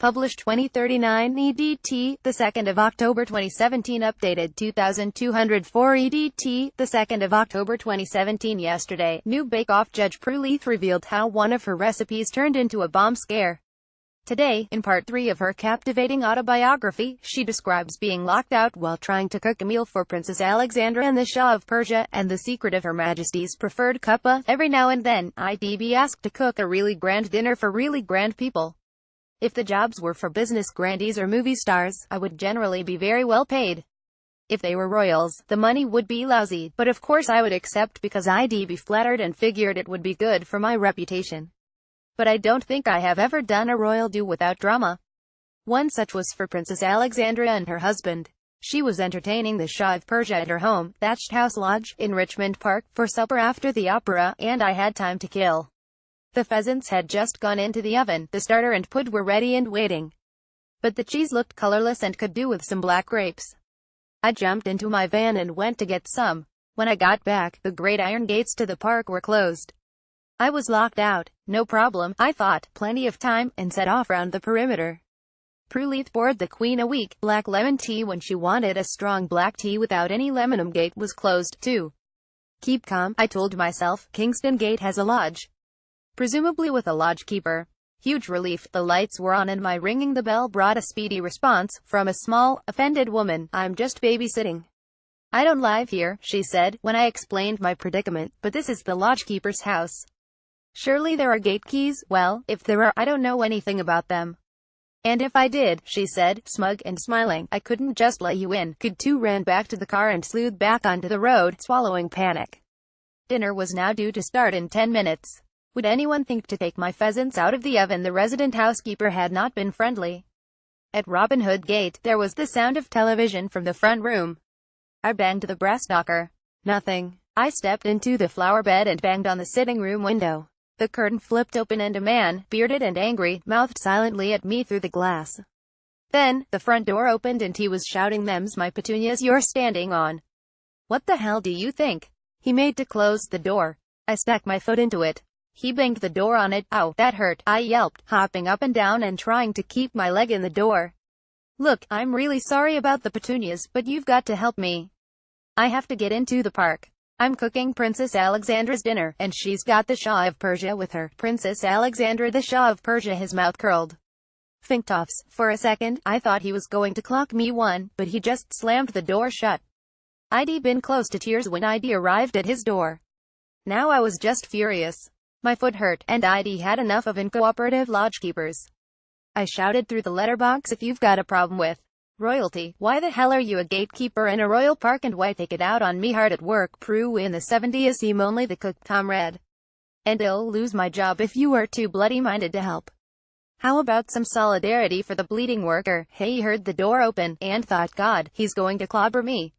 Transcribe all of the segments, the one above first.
Published 2039 EDT, the 2nd of October 2017. Updated 2204 EDT, the 2nd of October 2017. Yesterday, new bake-off judge Prue Leith revealed how one of her recipes turned into a bomb scare. Today, in part 3 of her captivating autobiography, she describes being locked out while trying to cook a meal for Princess Alexandra and the Shah of Persia, and the secret of Her Majesty's preferred cuppa. Every now and then, I'd be asked to cook a really grand dinner for really grand people. If the jobs were for business grandees or movie stars, I would generally be very well paid. If they were royals, the money would be lousy, but of course I would accept because I'd be flattered and figured it would be good for my reputation. But I don't think I have ever done a royal do without drama. One such was for Princess Alexandra and her husband. She was entertaining the Shah of Persia at her home, Thatched House Lodge, in Richmond Park, for supper after the opera, and I had time to kill. The pheasants had just gone into the oven, the starter and pud were ready and waiting. But the cheese looked colorless and could do with some black grapes. I jumped into my van and went to get some. When I got back, the great iron gates to the park were closed. I was locked out. No problem, I thought, plenty of time, and set off round the perimeter. Prue Leith poured the Queen a weak, black lemon tea when she wanted a strong black tea without any lemon. Gate was closed, too. Keep calm, I told myself. Kingston Gate has a lodge. Presumably with a lodge keeper. Huge relief, the lights were on and my ringing the bell brought a speedy response, from a small, offended woman. I'm just babysitting. I don't live here, she said, when I explained my predicament, but this is the lodge keeper's house. Surely there are gate keys? Well, if there are, I don't know anything about them. And if I did, she said, smug and smiling, I couldn't just let you in. Could too. Ran back to the car and slewed back onto the road, swallowing panic. Dinner was now due to start in 10 minutes. Would anyone think to take my pheasants out of the oven? The resident housekeeper had not been friendly. At Robin Hood Gate, there was the sound of television from the front room. I banged the brass knocker. Nothing. I stepped into the flower bed and banged on the sitting room window. The curtain flipped open and a man, bearded and angry, mouthed silently at me through the glass. Then, the front door opened and he was shouting, "Them's my petunias you're standing on." What the hell do you think? He made to close the door. I stuck my foot into it. He banged the door on it. Ow, that hurt, I yelped, hopping up and down and trying to keep my leg in the door. Look, I'm really sorry about the petunias, but you've got to help me. I have to get into the park. I'm cooking Princess Alexandra's dinner, and she's got the Shah of Persia with her. Princess Alexandra, the Shah of Persia. His mouth curled. Finktoffs. For a second, I thought he was going to clock me one, but he just slammed the door shut. I'd been close to tears when I'd arrived at his door. Now I was just furious. My foot hurt, and I'd had enough of uncooperative lodgekeepers. I shouted through the letterbox, if you've got a problem with royalty, why the hell are you a gatekeeper in a royal park, and why take it out on me? Hard at work, Prue in the 70s, seem only the cook, comrade. And I'll lose my job if you are too bloody-minded to help. How about some solidarity for the bleeding worker? He heard the door open, and thought, God, he's going to clobber me.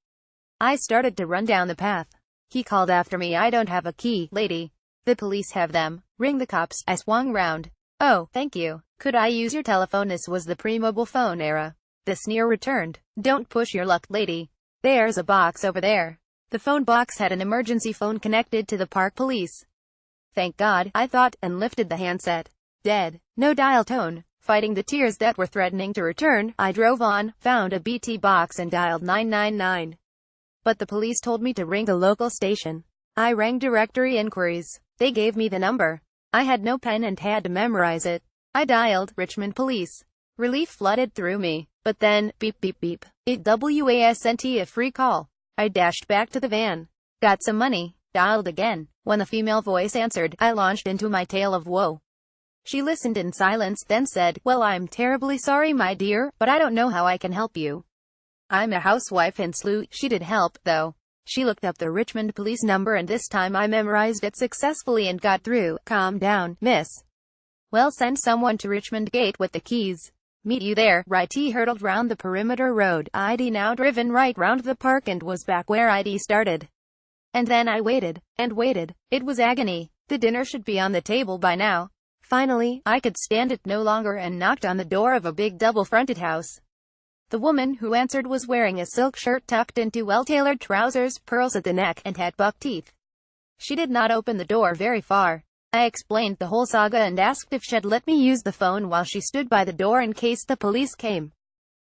I started to run down the path. He called after me, I don't have a key, lady. The police have them. Ring the cops. I swung round. Oh, thank you. Could I use your telephone? This was the pre-mobile phone era. The sneer returned. Don't push your luck, lady. There's a box over there. The phone box had an emergency phone connected to the park police. Thank God, I thought, and lifted the handset. Dead. No dial tone. Fighting the tears that were threatening to return, I drove on, found a BT box and dialed 999. But the police told me to ring the local station. I rang directory inquiries. They gave me the number. I had no pen and had to memorize it. I dialed Richmond Police. Relief flooded through me. But then, beep beep beep. It wasn't a free call. I dashed back to the van. Got some money. Dialed again. When the female voice answered, I launched into my tale of woe. She listened in silence, then said, Well, I'm terribly sorry, my dear, but I don't know how I can help you. I'm a housewife in Slough. She did help, though. She looked up the Richmond Police number and this time I memorized it successfully and got through. Calm down, miss. Well, send someone to Richmond Gate with the keys. Meet you there, right? He hurtled round the perimeter road. I'd now driven right round the park and was back where I'd started. And then I waited, and waited. It was agony. The dinner should be on the table by now. Finally, I could stand it no longer and knocked on the door of a big double-fronted house. The woman who answered was wearing a silk shirt tucked into well-tailored trousers, pearls at the neck, and had buck teeth. She did not open the door very far. I explained the whole saga and asked if she'd let me use the phone while she stood by the door in case the police came.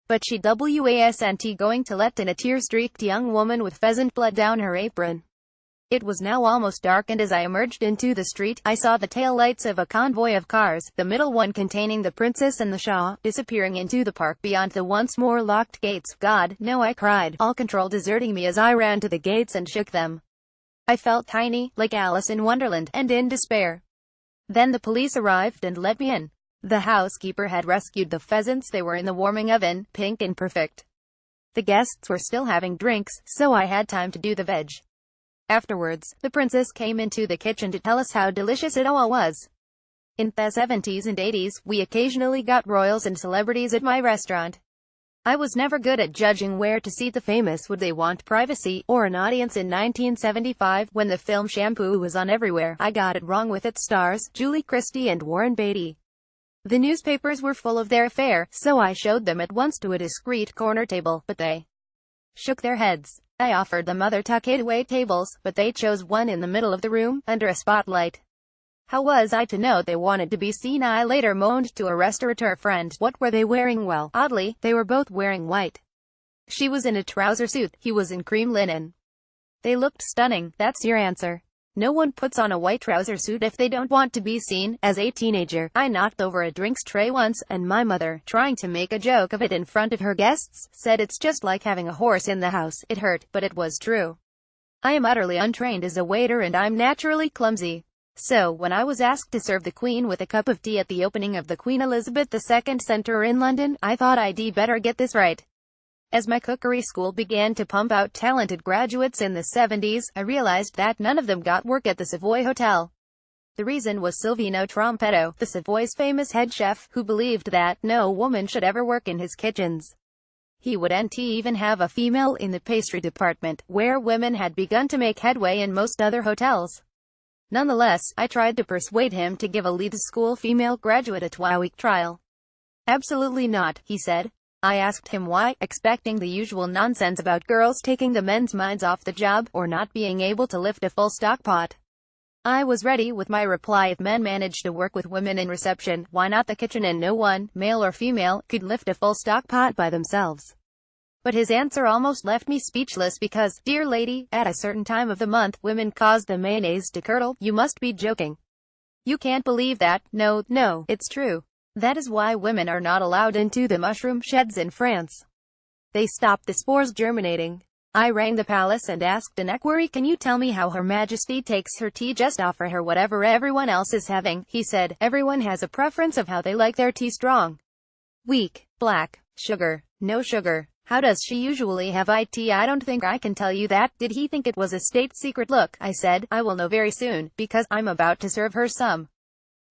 But she wasn't going to let in a tear-streaked young woman with pheasant blood down her apron. It was now almost dark, and as I emerged into the street, I saw the taillights of a convoy of cars, the middle one containing the princess and the Shah, disappearing into the park beyond the once more locked gates. God, no, I cried, all control deserting me as I ran to the gates and shook them. I felt tiny, like Alice in Wonderland, and in despair. Then the police arrived and let me in. The housekeeper had rescued the pheasants. They were in the warming oven, pink and perfect. The guests were still having drinks, so I had time to do the veg. Afterwards, the princess came into the kitchen to tell us how delicious it all was. In the 70s and 80s, we occasionally got royals and celebrities at my restaurant. I was never good at judging where to seat the famous. Would they want privacy, or an audience? In 1975, when the film Shampoo was on everywhere, I got it wrong with its stars, Julie Christie and Warren Beatty. The newspapers were full of their affair, so I showed them at once to a discreet corner table, but they shook their heads. I offered them other tucked-away tables, but they chose one in the middle of the room, under a spotlight. How was I to know they wanted to be seen? I later moaned to a restaurateur friend. What were they wearing? Well, oddly, they were both wearing white. She was in a trouser suit, he was in cream linen. They looked stunning. That's your answer. No one puts on a white trouser suit if they don't want to be seen. As a teenager, I knocked over a drinks tray once, and my mother, trying to make a joke of it in front of her guests, said it's just like having a horse in the house. It hurt, but it was true. I am utterly untrained as a waiter, and I'm naturally clumsy. So, when I was asked to serve the Queen with a cup of tea at the opening of the Queen Elizabeth II Centre in London, I thought I'd better get this right. As my cookery school began to pump out talented graduates in the 70s, I realized that none of them got work at the Savoy Hotel. The reason was Silvino Trompetto, the Savoy's famous head chef, who believed that no woman should ever work in his kitchens. He wouldn't even have a female in the pastry department, where women had begun to make headway in most other hotels. Nonetheless, I tried to persuade him to give a lead school female graduate a 2-week trial. Absolutely not, he said. I asked him why, expecting the usual nonsense about girls taking the men's minds off the job, or not being able to lift a full stock pot. I was ready with my reply. If men managed to work with women in reception, why not the kitchen? And no one, male or female, could lift a full stock pot by themselves. But his answer almost left me speechless because, dear lady, at a certain time of the month, women cause the mayonnaise to curdle. You must be joking. You can't believe that. No, it's true. That is why women are not allowed into the mushroom sheds in France. They stop the spores germinating. I rang the palace and asked an equerry, can you tell me how Her Majesty takes her tea? Just offer her whatever everyone else is having. He said, everyone has a preference of how they like their tea: strong, weak, black, sugar, no sugar. How does she usually have tea? I don't think I can tell you that. Did he think it was a state secret? Look, I said, I will know very soon, because I'm about to serve her some.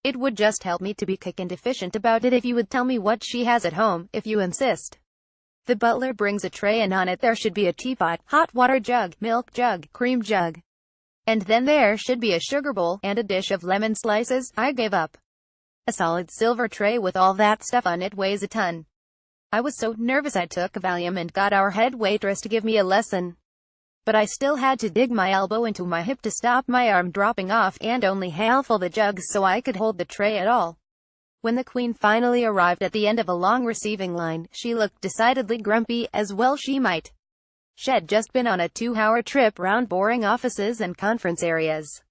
It would just help me to be quick and efficient about it if you would tell me what she has at home, if you insist. The butler brings a tray, and on it there should be a teapot, hot water jug, milk jug, cream jug. And then there should be a sugar bowl, and a dish of lemon slices. I gave up. A solid silver tray with all that stuff on it weighs a ton. I was so nervous I took a valium and got our head waitress to give me a lesson. But I still had to dig my elbow into my hip to stop my arm dropping off, and only half full the jugs so I could hold the tray at all. When the Queen finally arrived at the end of a long receiving line, she looked decidedly grumpy, as well she might. She'd just been on a 2-hour trip round boring offices and conference areas.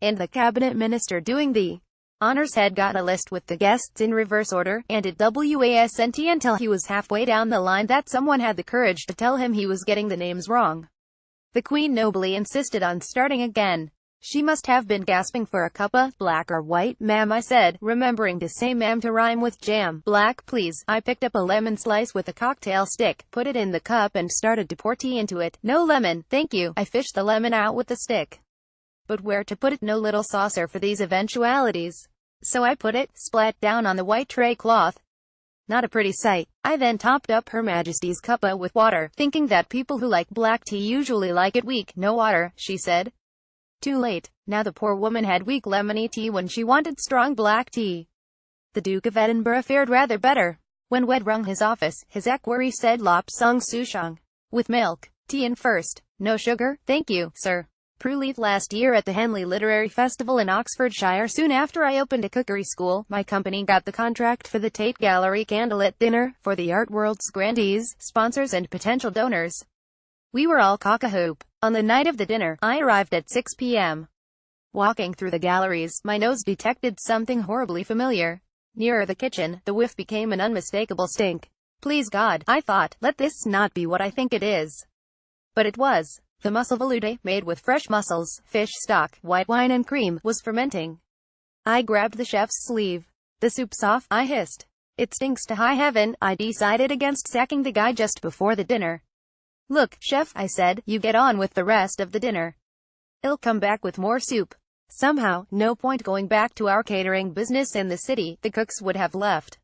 And the cabinet minister doing the honors had got a list with the guests in reverse order, and it wasn't until he was halfway down the line that someone had the courage to tell him he was getting the names wrong. The Queen nobly insisted on starting again. She must have been gasping for a cuppa. Black or white, ma'am? I said, remembering to say ma'am to rhyme with jam. Black, please. I picked up a lemon slice with a cocktail stick, put it in the cup and started to pour tea into it. No lemon, thank you. I fished the lemon out with the stick. But where to put it? No little saucer for these eventualities. So I put it, splat down on the white tray cloth. Not a pretty sight. I then topped up Her Majesty's cuppa with water, thinking that people who like black tea usually like it weak. No water, she said. Too late. Now the poor woman had weak lemony tea when she wanted strong black tea. The Duke of Edinburgh fared rather better. When Wed rung his office, his equerry said, Lop sung souchong. With milk. Tea in first. No sugar, thank you, sir. Prue Leith last year at the Henley Literary Festival in Oxfordshire. Soon after I opened a cookery school, my company got the contract for the Tate Gallery candlelit dinner, for the art world's grandees, sponsors and potential donors. We were all cock-a-hoop. On the night of the dinner, I arrived at 6 p.m. Walking through the galleries, my nose detected something horribly familiar. Nearer the kitchen, the whiff became an unmistakable stink. Please God, I thought, let this not be what I think it is. But it was. The mussel velouté, made with fresh mussels, fish stock, white wine and cream, was fermenting. I grabbed the chef's sleeve. The soup's off, I hissed. It stinks to high heaven. I decided against sacking the guy just before the dinner. Look, chef, I said, you get on with the rest of the dinner. I'll come back with more soup. Somehow, no point going back to our catering business in the city, the cooks would have left.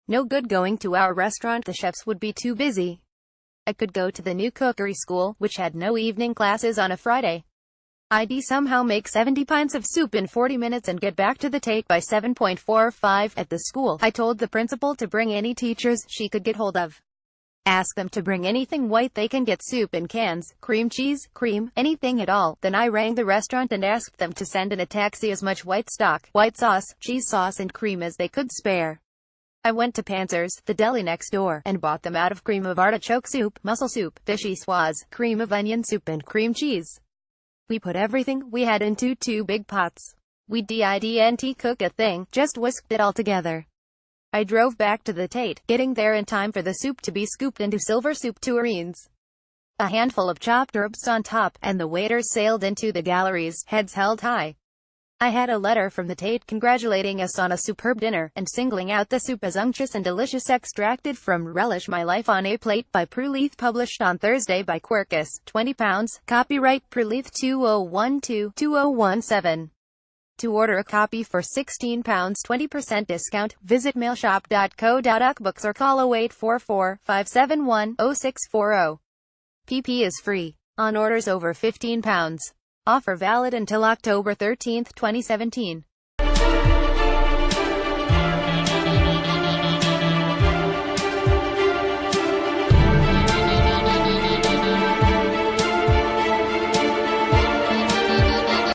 No good going to our restaurant, the chefs would be too busy. I could go to the new cookery school, which had no evening classes on a Friday. I'd somehow make 70 pints of soup in 40 minutes and get back to the Tate by 7:45 at the school. I told the principal to bring any teachers she could get hold of. Ask them to bring anything white they can get, soup in cans, cream cheese, cream, anything at all. Then I rang the restaurant and asked them to send in a taxi as much white stock, white sauce, cheese sauce and cream as they could spare. I went to Panzer's, the deli next door, and bought them out of cream of artichoke soup, mussel soup, fishy swaz, cream of onion soup and cream cheese. We put everything we had into 2 big pots. We didn't cook a thing, just whisked it all together. I drove back to the Tate, getting there in time for the soup to be scooped into silver soup tureens. A handful of chopped herbs on top, and the waiters sailed into the galleries, heads held high. I had a letter from the Tate congratulating us on a superb dinner, and singling out the soup as unctuous and delicious, extracted from Relish My Life on a Plate by Prue Leith, published on Thursday by Quercus, £20, copyright Prue Leith 2012-2017. To order a copy for £16, 20% discount, visit mailshop.co.uk books or call 0844-571-0640. PP is free. On orders over £15. Offer valid until October 13, 2017.